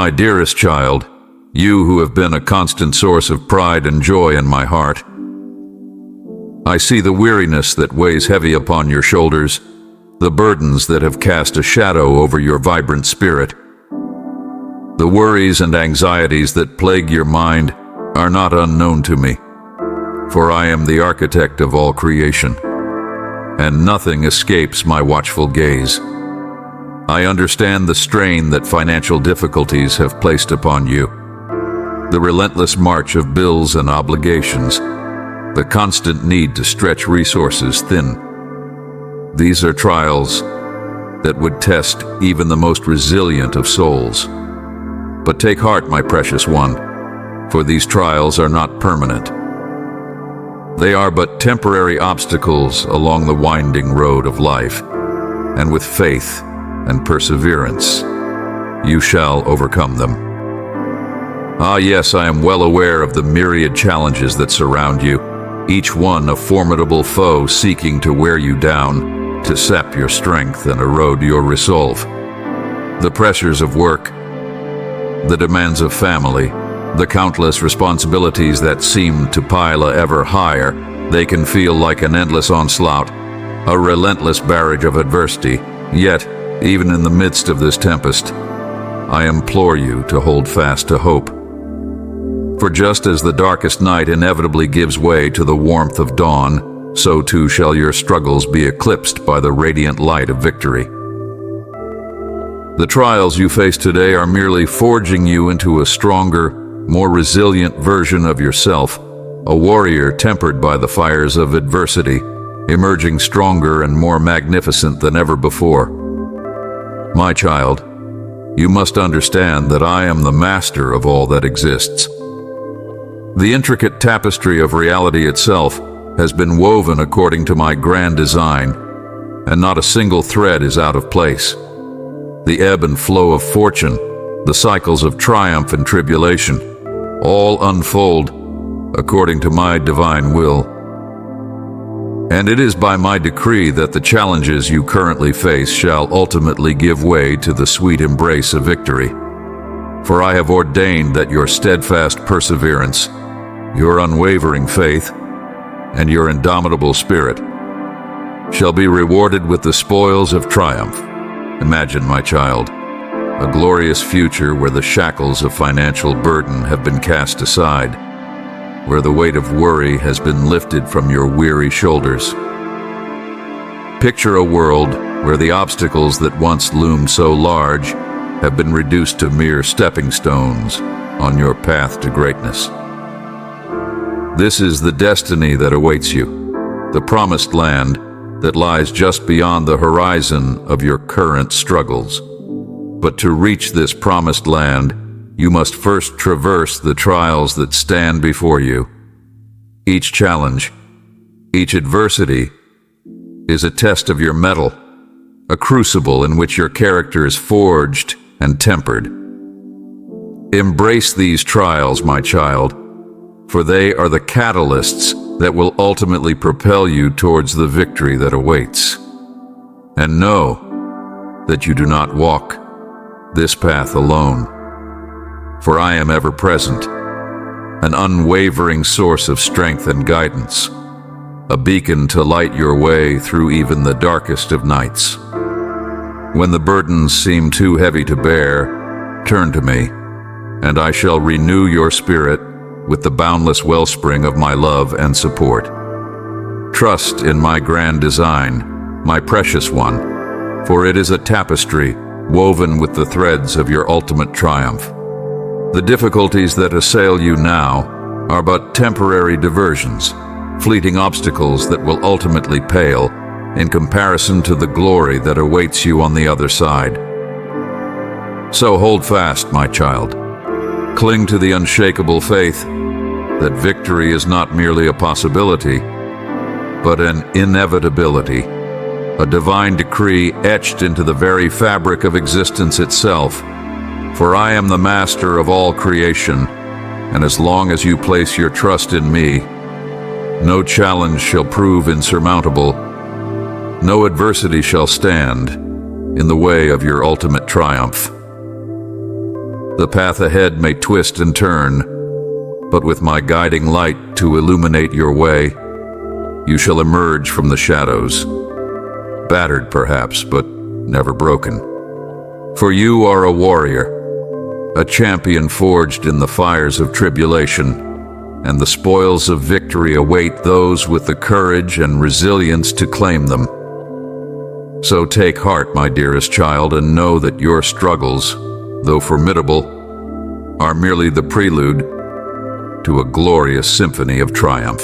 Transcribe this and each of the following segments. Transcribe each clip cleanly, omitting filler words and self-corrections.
My dearest child, you who have been a constant source of pride and joy in my heart, I see the weariness that weighs heavy upon your shoulders, the burdens that have cast a shadow over your vibrant spirit. The worries and anxieties that plague your mind are not unknown to me, for I am the architect of all creation, and nothing escapes my watchful gaze. I understand the strain that financial difficulties have placed upon you, the relentless march of bills and obligations, the constant need to stretch resources thin. These are trials that would test even the most resilient of souls. But take heart, my precious one, for these trials are not permanent. They are but temporary obstacles along the winding road of life, and with faith and perseverance, you shall overcome them. Ah, yes, I am well aware of the myriad challenges that surround you, each one a formidable foe seeking to wear you down, to sap your strength and erode your resolve. The pressures of work, the demands of family, the countless responsibilities that seem to pile ever higher, they can feel like an endless onslaught, a relentless barrage of adversity. Yet, even in the midst of this tempest, I implore you to hold fast to hope. For just as the darkest night inevitably gives way to the warmth of dawn, so too shall your struggles be eclipsed by the radiant light of victory. The trials you face today are merely forging you into a stronger, more resilient version of yourself, a warrior tempered by the fires of adversity, emerging stronger and more magnificent than ever before. My child, you must understand that I am the master of all that exists. The intricate tapestry of reality itself has been woven according to my grand design, and not a single thread is out of place. The ebb and flow of fortune, the cycles of triumph and tribulation, all unfold according to my divine will. And it is by my decree that the challenges you currently face shall ultimately give way to the sweet embrace of victory. For I have ordained that your steadfast perseverance, your unwavering faith, and your indomitable spirit shall be rewarded with the spoils of triumph. Imagine, my child, a glorious future where the shackles of financial burden have been cast aside, where the weight of worry has been lifted from your weary shoulders. Picture a world where the obstacles that once loomed so large have been reduced to mere stepping stones on your path to greatness. This is the destiny that awaits you, the promised land that lies just beyond the horizon of your current struggles. But to reach this promised land, you must first traverse the trials that stand before you. Each challenge, each adversity, is a test of your mettle, a crucible in which your character is forged and tempered. Embrace these trials, my child, for they are the catalysts that will ultimately propel you towards the victory that awaits. And know that you do not walk this path alone, for I am ever present, an unwavering source of strength and guidance, a beacon to light your way through even the darkest of nights. When the burdens seem too heavy to bear, turn to me, and I shall renew your spirit with the boundless wellspring of my love and support. Trust in my grand design, my precious one, for it is a tapestry woven with the threads of your ultimate triumph. The difficulties that assail you now are but temporary diversions, fleeting obstacles that will ultimately pale in comparison to the glory that awaits you on the other side. So hold fast, my child. Cling to the unshakable faith that victory is not merely a possibility, but an inevitability, a divine decree etched into the very fabric of existence itself. For I am the master of all creation, and as long as you place your trust in me, no challenge shall prove insurmountable, no adversity shall stand in the way of your ultimate triumph. The path ahead may twist and turn, but with my guiding light to illuminate your way, you shall emerge from the shadows, battered perhaps, but never broken. For you are a warrior, a champion forged in the fires of tribulation, and the spoils of victory await those with the courage and resilience to claim them. So take heart, my dearest child, and know that your struggles, though formidable, are merely the prelude to a glorious symphony of triumph.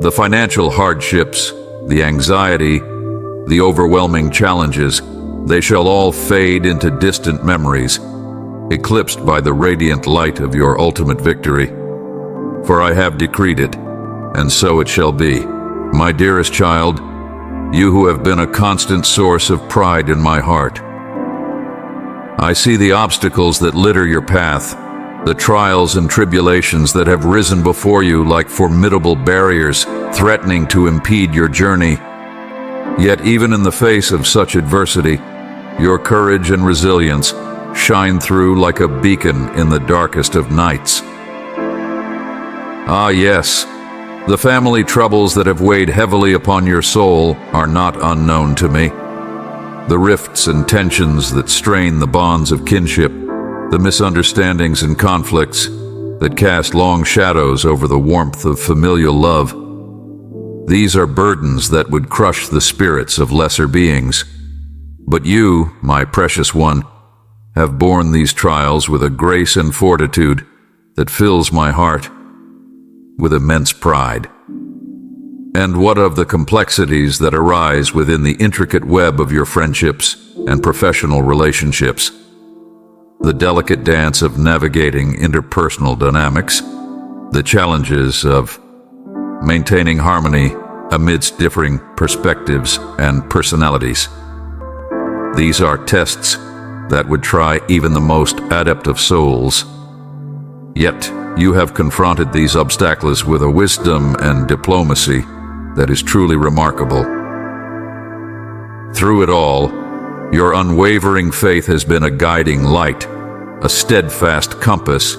The financial hardships, the anxiety, the overwhelming challenges, they shall all fade into distant memories, eclipsed by the radiant light of your ultimate victory. For I have decreed it, and so it shall be. My dearest child, you who have been a constant source of pride in my heart. I see the obstacles that litter your path, the trials and tribulations that have risen before you like formidable barriers, threatening to impede your journey. Yet even in the face of such adversity, your courage and resilience shine through like a beacon in the darkest of nights. Ah, yes, the family troubles that have weighed heavily upon your soul are not unknown to me. The rifts and tensions that strain the bonds of kinship, the misunderstandings and conflicts that cast long shadows over the warmth of familial love. These are burdens that would crush the spirits of lesser beings. But you, my precious one, have borne these trials with a grace and fortitude that fills my heart with immense pride. And what of the complexities that arise within the intricate web of your friendships and professional relationships? The delicate dance of navigating interpersonal dynamics, the challenges of maintaining harmony amidst differing perspectives and personalities. These are tests that would try even the most adept of souls. Yet you have confronted these obstacles with a wisdom and diplomacy that is truly remarkable. Through it all, your unwavering faith has been a guiding light, a steadfast compass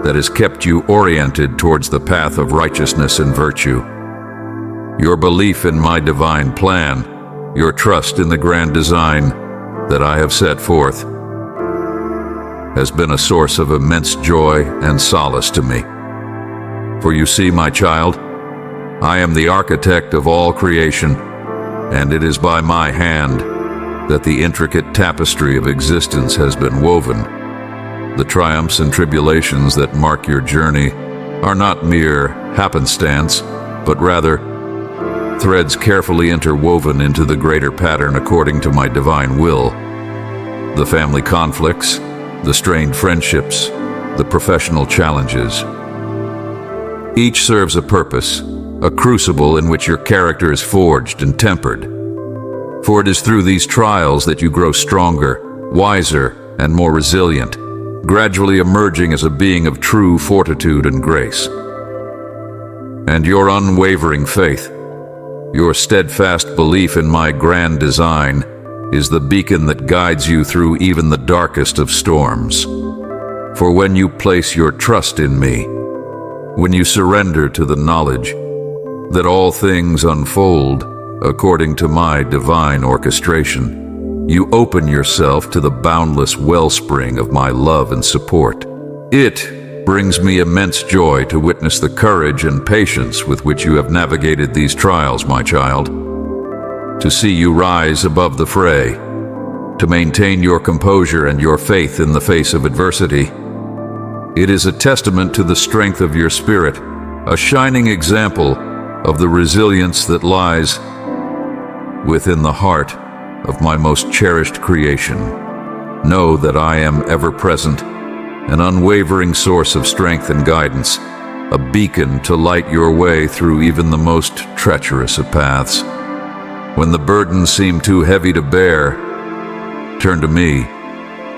that has kept you oriented towards the path of righteousness and virtue. Your belief in my divine plan, your trust in the grand design that I have set forth, has been a source of immense joy and solace to me. For you see, my child, I am the architect of all creation, and it is by my hand that the intricate tapestry of existence has been woven. The triumphs and tribulations that mark your journey are not mere happenstance, but rather threads carefully interwoven into the greater pattern according to my divine will. The family conflicts, the strained friendships, the professional challenges. Each serves a purpose, a crucible in which your character is forged and tempered. For it is through these trials that you grow stronger, wiser, and more resilient, gradually emerging as a being of true fortitude and grace. And your unwavering faith, your steadfast belief in my grand design, is the beacon that guides you through even the darkest of storms. For when you place your trust in me, when you surrender to the knowledge that all things unfold according to my divine orchestration, you open yourself to the boundless wellspring of my love and support. It brings me immense joy to witness the courage and patience with which you have navigated these trials, my child. To see you rise above the fray, to maintain your composure and your faith in the face of adversity. It is a testament to the strength of your spirit, a shining example of the resilience that lies within the heart of my most cherished creation. Know that I am ever present, an unwavering source of strength and guidance, a beacon to light your way through even the most treacherous of paths. When the burdens seem too heavy to bear, turn to me,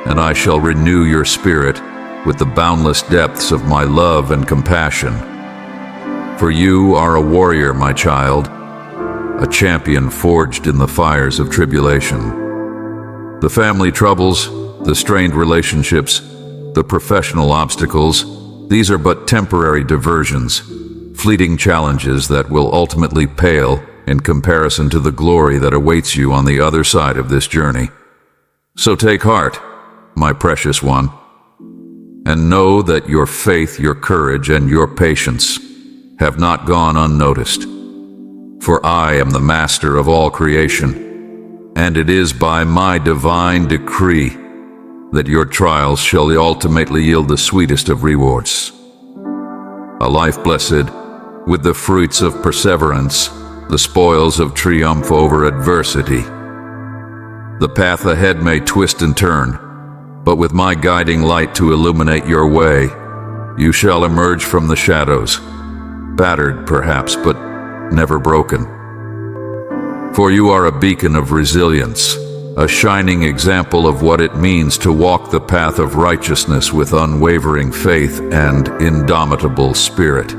and I shall renew your spirit with the boundless depths of my love and compassion. For you are a warrior, my child, a champion forged in the fires of tribulation. The family troubles, the strained relationships, the professional obstacles, these are but temporary diversions, fleeting challenges that will ultimately pale in comparison to the glory that awaits you on the other side of this journey. So take heart, my precious one, and know that your faith, your courage, and your patience have not gone unnoticed. For I am the master of all creation, and it is by my divine decree that your trials shall ultimately yield the sweetest of rewards. A life blessed with the fruits of perseverance, the spoils of triumph over adversity. The path ahead may twist and turn, but with my guiding light to illuminate your way, you shall emerge from the shadows, battered perhaps, but never broken. For you are a beacon of resilience, a shining example of what it means to walk the path of righteousness with unwavering faith and indomitable spirit.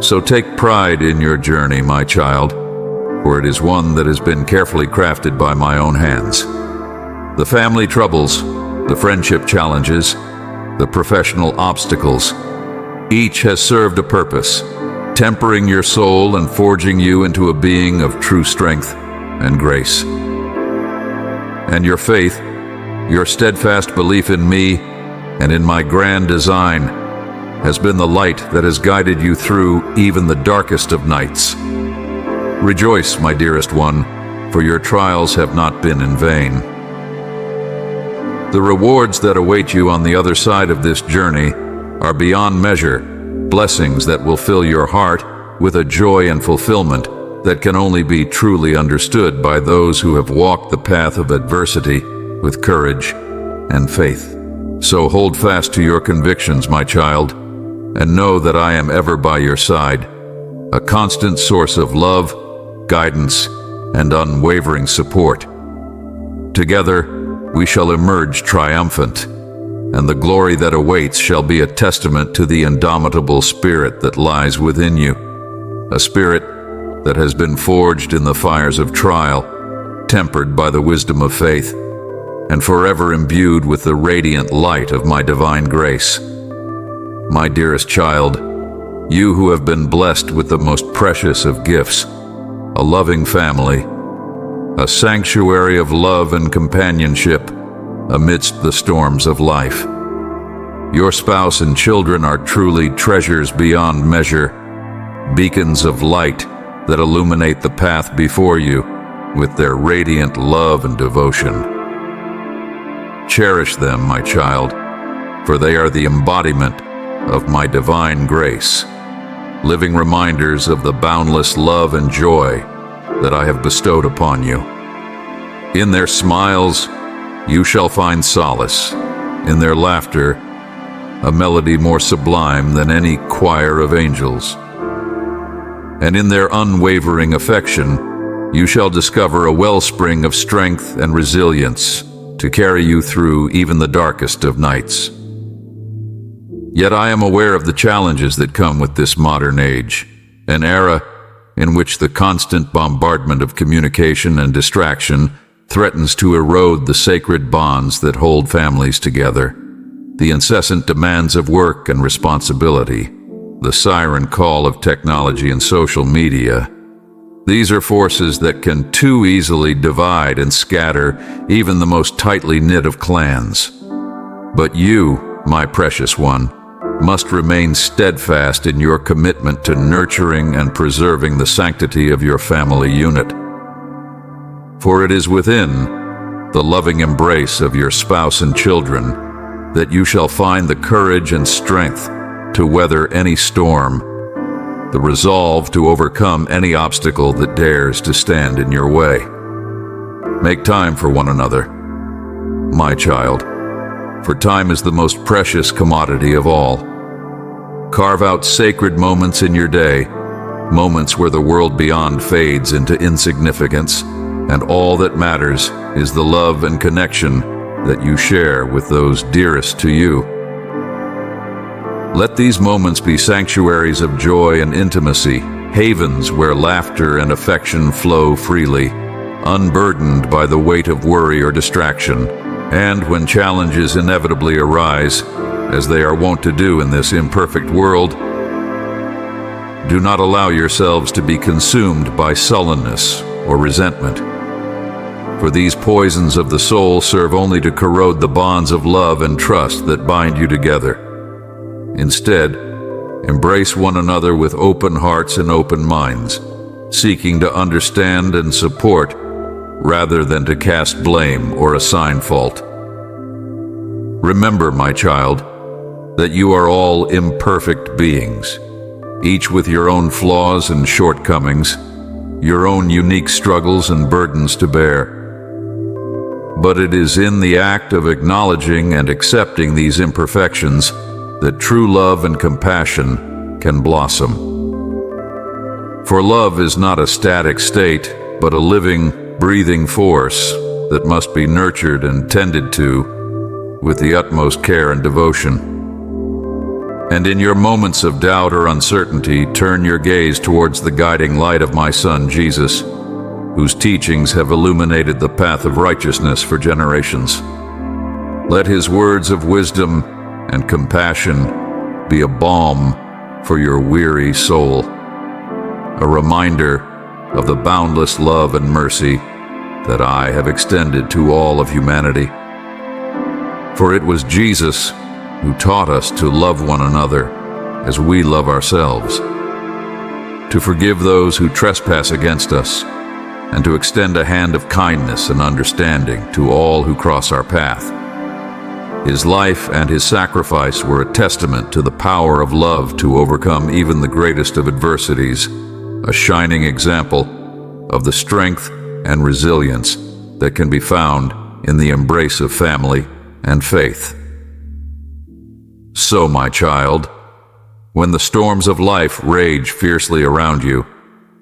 So take pride in your journey, my child, for it is one that has been carefully crafted by my own hands. The family troubles, the friendship challenges, the professional obstacles, each has served a purpose, tempering your soul and forging you into a being of true strength and grace. And your faith, your steadfast belief in me and in my grand design, has been the light that has guided you through even the darkest of nights. Rejoice, my dearest one, for your trials have not been in vain. The rewards that await you on the other side of this journey are beyond measure, blessings that will fill your heart with a joy and fulfillment that can only be truly understood by those who have walked the path of adversity with courage and faith. So hold fast to your convictions, my child, and know that I am ever by your side, a constant source of love, guidance, and unwavering support. Together, we shall emerge triumphant, and the glory that awaits shall be a testament to the indomitable spirit that lies within you, a spirit that has been forged in the fires of trial, tempered by the wisdom of faith, and forever imbued with the radiant light of my divine grace. My dearest child, you who have been blessed with the most precious of gifts, a loving family, a sanctuary of love and companionship amidst the storms of life. Your spouse and children are truly treasures beyond measure, beacons of light that illuminate the path before you with their radiant love and devotion. Cherish them, my child, for they are the embodiment of my divine grace, living reminders of the boundless love and joy that I have bestowed upon you. In their smiles, you shall find solace. In their laughter, a melody more sublime than any choir of angels. And in their unwavering affection, you shall discover a wellspring of strength and resilience to carry you through even the darkest of nights. Yet I am aware of the challenges that come with this modern age, an era in which the constant bombardment of communication and distraction threatens to erode the sacred bonds that hold families together. The incessant demands of work and responsibility, the siren call of technology and social media. These are forces that can too easily divide and scatter even the most tightly knit of clans. But you, my precious one, must remain steadfast in your commitment to nurturing and preserving the sanctity of your family unit. For it is within the loving embrace of your spouse and children that you shall find the courage and strength to weather any storm, the resolve to overcome any obstacle that dares to stand in your way. Make time for one another, my child, for time is the most precious commodity of all. Carve out sacred moments in your day, moments where the world beyond fades into insignificance, and all that matters is the love and connection that you share with those dearest to you. Let these moments be sanctuaries of joy and intimacy, havens where laughter and affection flow freely, unburdened by the weight of worry or distraction. And when challenges inevitably arise, as they are wont to do in this imperfect world, do not allow yourselves to be consumed by sullenness or resentment. For these poisons of the soul serve only to corrode the bonds of love and trust that bind you together. Instead, embrace one another with open hearts and open minds, seeking to understand and support rather than to cast blame or assign fault. Remember, my child, that you are all imperfect beings, each with your own flaws and shortcomings, your own unique struggles and burdens to bear. But it is in the act of acknowledging and accepting these imperfections that true love and compassion can blossom. For love is not a static state, but a living, breathing force that must be nurtured and tended to with the utmost care and devotion. And in your moments of doubt or uncertainty, turn your gaze towards the guiding light of my Son, Jesus, whose teachings have illuminated the path of righteousness for generations. Let his words of wisdom and compassion be a balm for your weary soul, a reminder of the boundless love and mercy that I have extended to all of humanity. For it was Jesus who taught us to love one another as we love ourselves, to forgive those who trespass against us, and to extend a hand of kindness and understanding to all who cross our path. His life and his sacrifice were a testament to the power of love to overcome even the greatest of adversities, a shining example of the strength and resilience that can be found in the embrace of family and faith. So, my child, when the storms of life rage fiercely around you,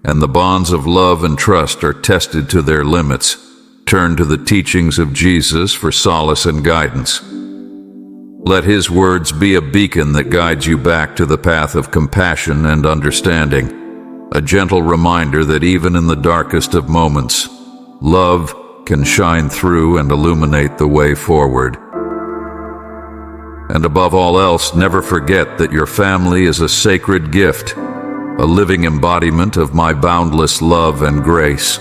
and the bonds of love and trust are tested to their limits, turn to the teachings of Jesus for solace and guidance. Let his words be a beacon that guides you back to the path of compassion and understanding, a gentle reminder that even in the darkest of moments, love can shine through and illuminate the way forward. And above all else, never forget that your family is a sacred gift, a living embodiment of my boundless love and grace.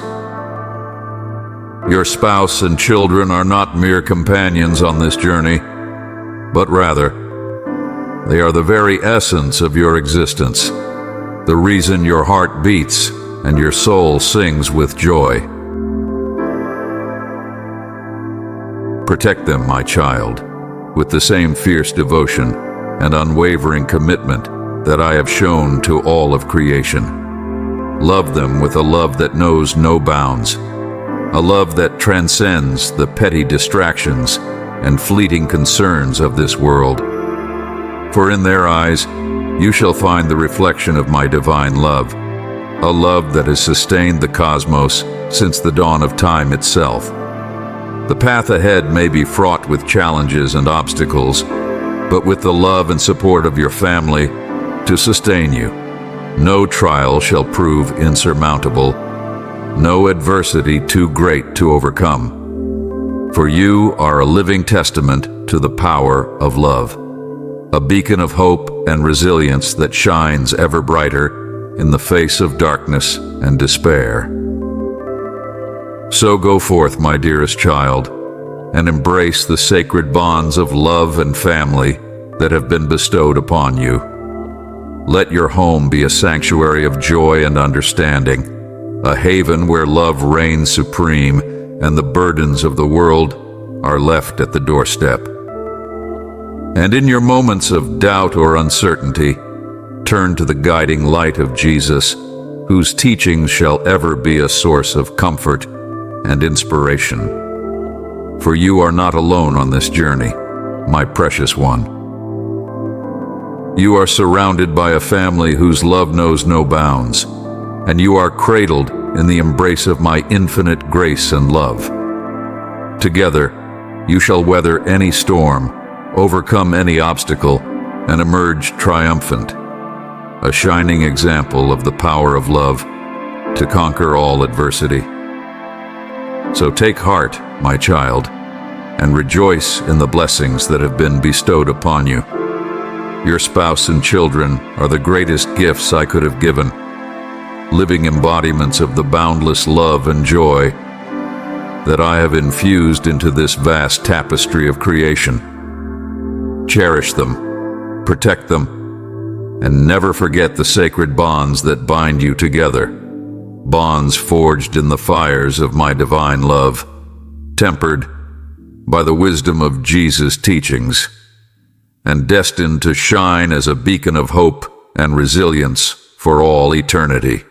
Your spouse and children are not mere companions on this journey, but rather, they are the very essence of your existence, the reason your heart beats and your soul sings with joy. Protect them, my child, with the same fierce devotion and unwavering commitment that I have shown to all of creation. Love them with a love that knows no bounds, a love that transcends the petty distractions and fleeting concerns of this world. For in their eyes, you shall find the reflection of my divine love, a love that has sustained the cosmos since the dawn of time itself. The path ahead may be fraught with challenges and obstacles, but with the love and support of your family to sustain you, no trial shall prove insurmountable, no adversity too great to overcome. For you are a living testament to the power of love, a beacon of hope and resilience that shines ever brighter in the face of darkness and despair. So go forth, my dearest child, and embrace the sacred bonds of love and family that have been bestowed upon you. Let your home be a sanctuary of joy and understanding, a haven where love reigns supreme and the burdens of the world are left at the doorstep. And in your moments of doubt or uncertainty, turn to the guiding light of Jesus, whose teachings shall ever be a source of comfort and inspiration. For you are not alone on this journey, my precious one. You are surrounded by a family whose love knows no bounds, and you are cradled in the embrace of my infinite grace and love. Together, you shall weather any storm, overcome any obstacle, and emerge triumphant, a shining example of the power of love to conquer all adversity. So take heart, my child, and rejoice in the blessings that have been bestowed upon you. Your spouse and children are the greatest gifts I could have given, living embodiments of the boundless love and joy that I have infused into this vast tapestry of creation. Cherish them, protect them, and never forget the sacred bonds that bind you together, bonds forged in the fires of my divine love, tempered by the wisdom of Jesus' teachings, and destined to shine as a beacon of hope and resilience for all eternity.